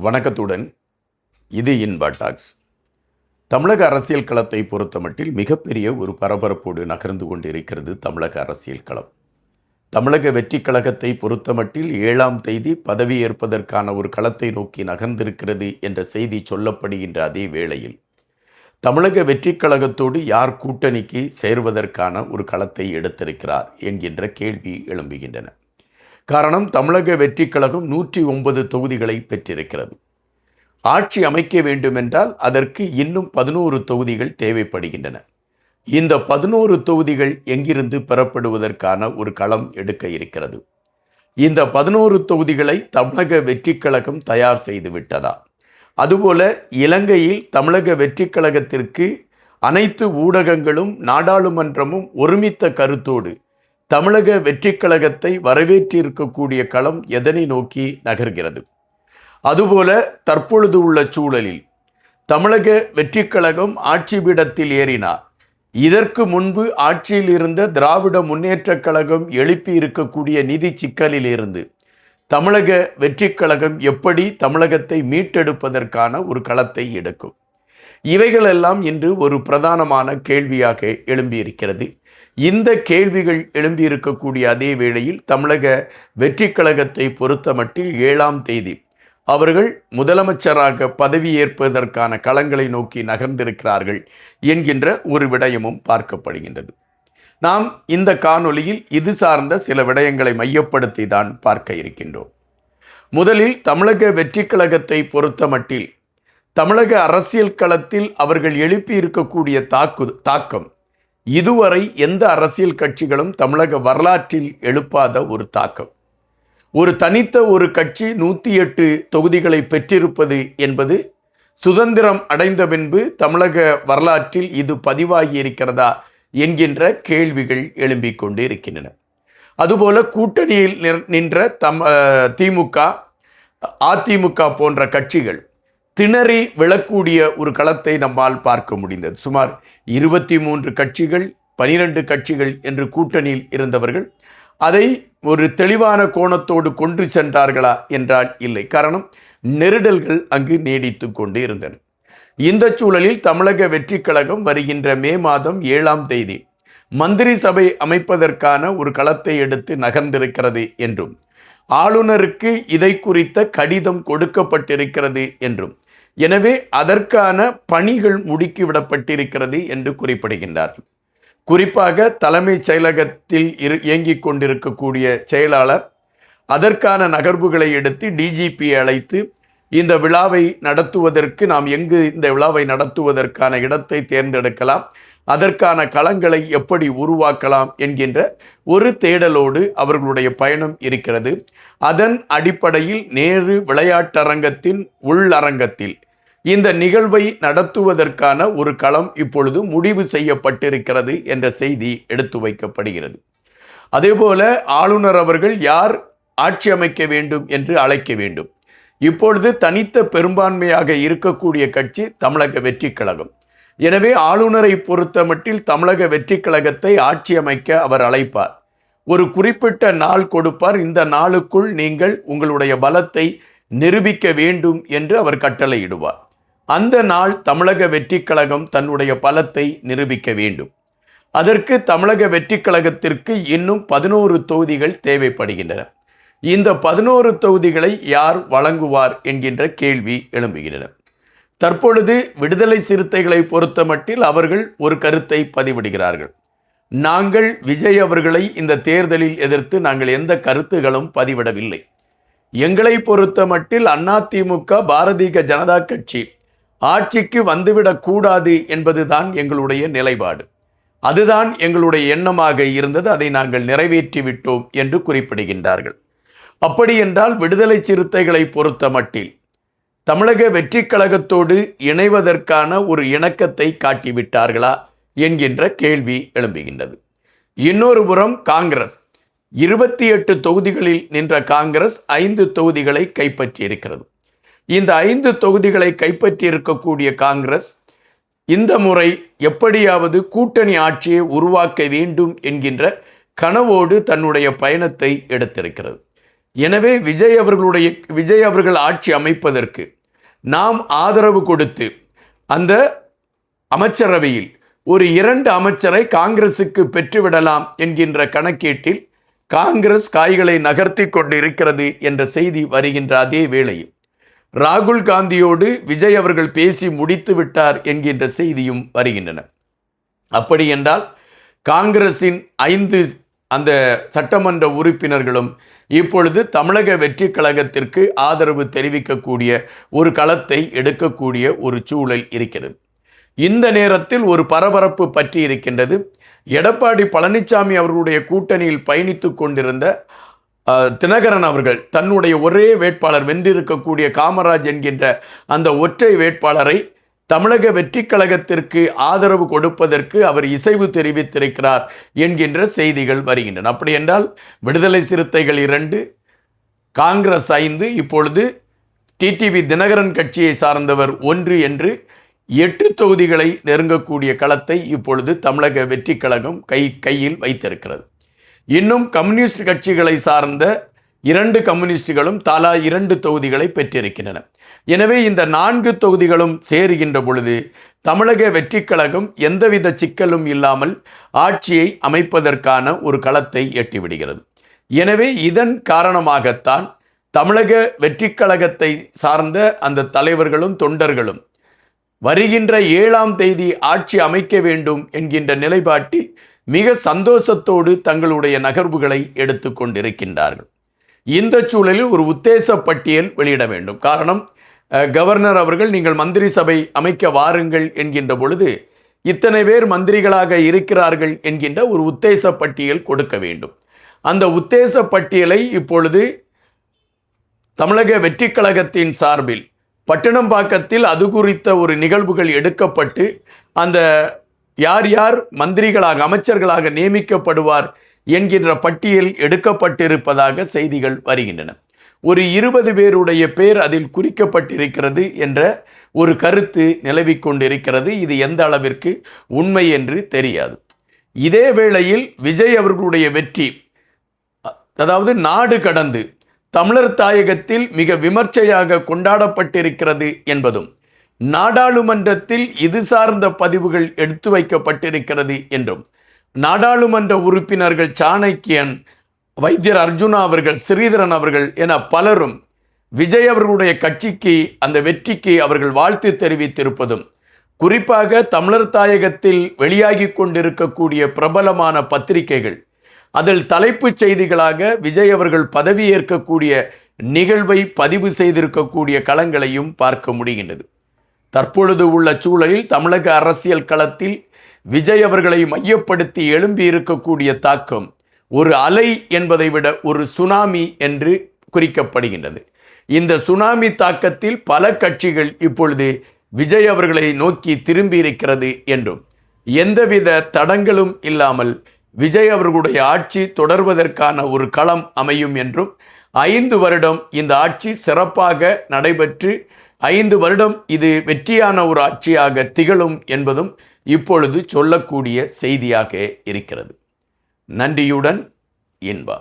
வணக்கத்துடன் இது இன்பா டாக்ஸ். தமிழக அரசியல் களத்தை பொறுத்தமட்டில் மிகப்பெரிய ஒரு பரபரப்போடு நகர்ந்து கொண்டிருக்கிறது தமிழக அரசியல் களம். தமிழக வெற்றி கழகத்தை பொறுத்தமட்டில் 7ஆம் தேதி பதவியேற்பதற்கான ஒரு களத்தை நோக்கி நகர்ந்திருக்கிறது என்ற செய்தி சொல்லப்படுகின்ற அதே வேளையில் தமிழக வெற்றி கழகத்தோடு யார் கூட்டணிக்கு சேர்வதற்கான ஒரு களத்தை எடுத்திருக்கிறார் என்கின்ற கேள்வி எழும்புகின்றன. காரணம், தமிழக வெற்றி கழகம் 109 தொகுதிகளை பெற்றிருக்கிறது. ஆட்சி அமைக்க வேண்டுமென்றால் அதற்கு இன்னும் 11 தொகுதிகள் தேவைப்படுகின்றன. இந்த 11 தொகுதிகள் எங்கிருந்து பெறப்படுவதற்கான ஒரு களம் எடுக்க இருக்கிறது. இந்த 11 தொகுதிகளை தமிழக வெற்றி கழகம் தயார் செய்து விட்டதா? அதுபோல இலங்கையில் தமிழக வெற்றி கழகத்திற்கு அனைத்து ஊடகங்களும் நாடாளுமன்றமும் ஒருமித்த கருத்தோடு தமிழக வெற்றி கழகத்தை வரவேற்றிருக்கக்கூடிய களம் எதனை நோக்கி நகர்கிறது? அதுபோல தற்பொழுது உள்ள சூழலில் தமிழக வெற்றி கழகம் ஆட்சி பீடத்தில் ஏறினார். இதற்கு முன்பு ஆட்சியில் இருந்த திராவிட முன்னேற்றக் கழகம் எழுப்பி இருக்கக்கூடிய நிதி சிக்கலில் இருந்து தமிழக வெற்றி கழகம் எப்படி தமிழகத்தை மீட்டெடுப்பதற்கான ஒரு களத்தை எடுக்கும்? இவைகளெல்லாம் இன்று ஒரு பிரதானமான கேள்வியாக எழும்பியிருக்கிறது. இந்த கேள்விகள் எழும்பியிருக்கக்கூடிய அதே வேளையில் தமிழக வெற்றி கழகத்தை பொறுத்தமட்டில் 7ஆம் தேதி அவர்கள் முதலமைச்சராக பதவியேற்பதற்கான களங்களை நோக்கி நகர்ந்திருக்கிறார்கள் என்கின்ற ஒரு விடயமும் பார்க்கப்படுகின்றது. நாம் இந்த காணொளியில் இது சார்ந்த சில விடயங்களை மையப்படுத்தி தான் பார்க்க இருக்கின்றோம். முதலில் தமிழக வெற்றி கழகத்தை பொறுத்தமட்டில் தமிழக அரசியல் களத்தில் அவர்கள் எழுப்பி இருக்கக்கூடிய தாக்கம் இதுவரை எந்த அரசியல் கட்சிகளும் தமிழக வரலாற்றில் எழுப்பாத ஒரு தாக்கம். ஒரு தனித்த ஒரு கட்சி 108 தொகுதிகளை பெற்றிருப்பது என்பது சுதந்திரம் அடைந்த பின்பு தமிழக வரலாற்றில் இது பதிவாகி இருக்கிறதா என்கின்ற கேள்விகள் எழும்பிக் கொண்டு இருக்கின்றன. அதுபோல கூட்டணியில் நின்ற திமுக, அதிமுக போன்ற கட்சிகள் திணறி விழக்கூடிய ஒரு களத்தை நம்மால் பார்க்க முடிந்தது. சுமார் 23 கட்சிகள் 12 கட்சிகள் என்று கூட்டணியில் இருந்தவர்கள் அதை ஒரு தெளிவான கோணத்தோடு கொண்டு சென்றார்களா என்றால் இல்லை. காரணம், நெருடல்கள் அங்கு நீடித்து கொண்டு இருந்தன. இந்த சூழலில் தமிழக வெற்றி கழகம் வருகின்ற மே மாதம் 7ஆம் தேதி மந்திரி சபை அமைப்பதற்கான ஒரு களத்தை எடுத்து நகர்ந்திருக்கிறது என்றும் ஆளுநருக்கு இதை குறித்த கடிதம் கொடுக்கப்பட்டிருக்கிறது என்றும், எனவே அதற்கான பணிகள் முடுக்கிவிடப்பட்டிருக்கிறது என்று குறிப்பிடுகின்றார்கள். குறிப்பாக தலைமைச் செயலகத்தில் இயங்கிக் கொண்டிருக்கக்கூடிய செயலாளர் அதற்கான நகர்வுகளை எடுத்து டிஜிபி அழைத்து இந்த விழாவை நடத்துவதற்கு நாம் எங்கு இந்த விழாவை நடத்துவதற்கான இடத்தை தேர்ந்தெடுக்கலாம், அதற்கான களங்களை எப்படி உருவாக்கலாம் என்கின்ற ஒரு தேடலோடு அவர்களுடைய பயணம் இருக்கிறது. அதன் அடிப்படையில் நேரு விளையாட்டரங்கத்தின் உள்ளரங்கத்தில் இந்த நிகழ்வை நடத்துவதற்கான ஒரு களம் இப்பொழுது முடிவு செய்யப்பட்டிருக்கிறது என்ற செய்தி எடுத்து வைக்கப்படுகிறது. அதேபோல ஆளுநர் அவர்கள் யார் ஆட்சி அமைக்க வேண்டும் என்று அழைக்க வேண்டும். இப்பொழுது தனித்த பெரும்பான்மையாக இருக்கக்கூடிய கட்சி தமிழக வெற்றி கழகம். எனவே ஆளுநரை பொறுத்தமட்டில் தமிழக வெற்றி கழகத்தை ஆட்சி அமைக்க அவர் அழைப்பார். ஒரு குறிப்பிட்ட நாள் கொடுப்பார். இந்த நாளுக்குள் நீங்கள் உங்களுடைய பலத்தை நிரூபிக்க வேண்டும் என்று அவர் கட்டளையிடுவார். அந்த நாள் தமிழக வெற்றி கழகம் தன்னுடைய பலத்தை நிரூபிக்க வேண்டும். அதற்கு தமிழக வெற்றி கழகத்திற்கு இன்னும் 11 தொகுதிகள் தேவைப்படுகின்றன. இந்த 11 தொகுதிகளை யார் வழங்குவார் என்கின்ற கேள்வி எழும்புகின்றன. தற்பொழுது விடுதலை சிறுத்தைகளை பொறுத்தமட்டில் அவர்கள் ஒரு கருத்தை பதிவிடுகிறார்கள். நாங்கள் விஜய் அவர்களை இந்த தேர்தலில் எதிர்த்து நாங்கள் எந்த கருத்துகளும் பதிவிடவில்லை. எங்களை பொறுத்தமட்டில் அதிமுக பாரதிய ஜனதா கட்சி ஆட்சிக்கு வந்துவிடக்கூடாது என்பதுதான் எங்களுடைய நிலைப்பாடு. அதுதான் எங்களுடைய எண்ணமாக இருந்தது. அதை நாங்கள் நிறைவேற்றிவிட்டோம் என்று குறிப்பிடுகின்றார்கள். அப்படி என்றால் விடுதலை சிறுத்தைகளை பொறுத்தமட்டில் தமிழக வெற்றி கழகத்தோடு இணைவதற்கான ஒரு இணக்கத்தை காட்டிவிட்டார்களா என்கின்ற கேள்வி எழும்புகின்றது. இன்னொரு புறம் காங்கிரஸ் 28 தொகுதிகளில் நின்ற காங்கிரஸ் 5 தொகுதிகளை கைப்பற்றியிருக்கிறது. இந்த 5 தொகுதிகளை கைப்பற்றியிருக்கக்கூடிய காங்கிரஸ் இந்த முறை எப்படியாவது கூட்டணி ஆட்சியை உருவாக்க வேண்டும் என்கின்ற கனவோடு தன்னுடைய பயணத்தை எடுத்திருக்கிறது. எனவே விஜய் அவர்கள் ஆட்சி அமைப்பதற்கு நாம் ஆதரவு கொடுத்து அந்த அமைச்சரவையில் ஒரு 2 அமைச்சரை காங்கிரசுக்கு பெற்றுவிடலாம் என்கின்ற கணக்கீட்டில் காங்கிரஸ் காய்களை நகர்த்தி கொண்டிருக்கிறது என்ற செய்தி வருகின்ற அதே வேளையில் ராகுல் காந்தியோடு விஜய் அவர்கள் பேசி முடித்து விட்டார் என்கின்ற செய்தியும் வருகின்றன. அப்படி என்றால் காங்கிரசின் 5 அந்த சட்டமன்ற உறுப்பினர்களும் இப்பொழுது தமிழக வெற்றி கழகத்திற்கு ஆதரவு தெரிவிக்கக்கூடிய ஒரு களத்தை எடுக்கக்கூடிய ஒரு சூழல் இருக்கிறது. இந்த நேரத்தில் ஒரு பரபரப்பு பற்றி இருக்கின்றது. எடப்பாடி பழனிசாமி அவர்களுடைய கூட்டணியில் பயணித்து கொண்டிருந்த தினகரன் அவர்கள் தன்னுடைய ஒரே வேட்பாளர் வென்றிருக்கக்கூடிய காமராஜ் என்கின்ற அந்த ஒற்றை வேட்பாளரை தமிழக வெற்றி கழகத்திற்கு ஆதரவு கொடுப்பதற்கு அவர் இசைவு தெரிவித்திருக்கிறார் என்கின்ற செய்திகள் வருகின்றன. அப்படி என்றால் விடுதலை சிறுத்தைகள் 2, காங்கிரஸ் 5, இப்பொழுது டிடிவி தினகரன் கட்சியை சார்ந்தவர் 1 என்று 8 தொகுதிகளை நெருங்கக்கூடிய களத்தை இப்பொழுது தமிழக வெற்றி கழகம் கையில் வைத்திருக்கிறது. இன்னும் கம்யூனிஸ்ட் கட்சிகளை சார்ந்த 2 கம்யூனிஸ்டுகளும் தலா 2 தொகுதிகளை பெற்றிருக்கின்றன. எனவே இந்த 4 தொகுதிகளும் சேருகின்ற பொழுது தமிழக வெற்றி கழகம் எந்தவித சிக்கலும் இல்லாமல் ஆட்சியை அமைப்பதற்கான ஒரு களத்தை எட்டிவிடுகிறது. எனவே இதன் காரணமாகத்தான் தமிழக வெற்றி கழகத்தை சார்ந்த அந்த தலைவர்களும் தொண்டர்களும் வருகின்ற 7ஆம் தேதி ஆட்சி அமைக்க வேண்டும் என்கின்ற நிலைப்பாட்டில் மிக சந்தோஷத்தோடு தங்களுடைய நகர்வுகளை எடுத்து கொண்டிருக்கின்றார்கள். இந்த சூழலில் ஒரு உத்தேச பட்டியல் வெளியிட வேண்டும். காரணம், கவர்னர் அவர்கள் நீங்கள் மந்திரி சபை அமைக்க வாருங்கள் என்கின்ற பொழுது இத்தனை பேர் மந்திரிகளாக இருக்கிறார்கள் என்கின்ற ஒரு உத்தேச பட்டியல் கொடுக்க வேண்டும். அந்த உத்தேச பட்டியலை இப்பொழுது தமிழக வெற்றி கழகத்தின் சார்பில் பட்டினம்பாக்கத்தில் அது குறித்த ஒரு நிகழ்வுகள் எடுக்கப்பட்டு அந்த யார் யார் மந்திரிகளாக அமைச்சர்களாக நியமிக்கப்படுவார் என்கின்ற பட்டியல் எடுக்கப்பட்டிருப்பதாக செய்திகள் வருகின்றன. ஒரு 20 பேருடைய பேர் அதில் குறிக்கப்பட்டிருக்கிறது என்ற ஒரு கருத்து நிலவிக் கொண்டிருக்கிறது. இது எந்த அளவிற்கு உண்மை என்று தெரியாது. இதே வேளையில் விஜய் அவர்களுடைய வெற்றி, அதாவது நாடு கடந்து தமிழர் தாயகத்தில் மிக விமர்சையாக கொண்டாடப்பட்டிருக்கிறது என்பதும் நாடாளுமன்றத்தில் இது சார்ந்த பதிவுகள் எடுத்து வைக்கப்பட்டிருக்கிறது என்றும் நாடாளுமன்ற உறுப்பினர்கள் சாணக்கியன், வைத்தியர் அர்ஜுனா அவர்கள், ஸ்ரீதரன் அவர்கள் என பலரும் விஜய் அவர்களுடைய கட்சிக்கு அந்த வெற்றிக்கு அவர்கள் வாழ்த்து தெரிவித்திருப்பதும், குறிப்பாக தமிழர் தாயகத்தில் வெளியாகி கொண்டிருக்கக்கூடிய பிரபலமான பத்திரிகைகள் அதில் தலைப்புச் செய்திகளாக விஜய் அவர்கள் பதவியேற்கக்கூடிய நிகழ்வை பதிவு செய்திருக்கக்கூடிய களங்களையும் பார்க்க முடிகின்றது. தற்பொழுது உள்ள சூழலில் தமிழக அரசியல் களத்தில் விஜய் அவர்களை மையப்படுத்தி எழும்பி இருக்கக்கூடிய தாக்கம் ஒரு அலை என்பதை விட ஒரு சுனாமி என்று குறிக்கப்படுகின்றது. இந்த சுனாமி தாக்கத்தில் பல கட்சிகள் இப்பொழுது விஜய் அவர்களை நோக்கி திரும்பி இருக்கிறது என்றும் எந்தவித தடங்களும் இல்லாமல் விஜய் அவர்களுடைய ஆட்சி தொடர்வதற்கான ஒரு களம் அமையும் என்றும் 5 வருடம் இந்த ஆட்சி சிறப்பாக நடைபெற்று 5 வருடம் இது வெற்றியான ஒரு ஆட்சியாக திகழும் என்பதும் இப்பொழுது சொல்லக்கூடிய செய்தியாக இருக்கிறது. நன்றியுடன் இன்பா.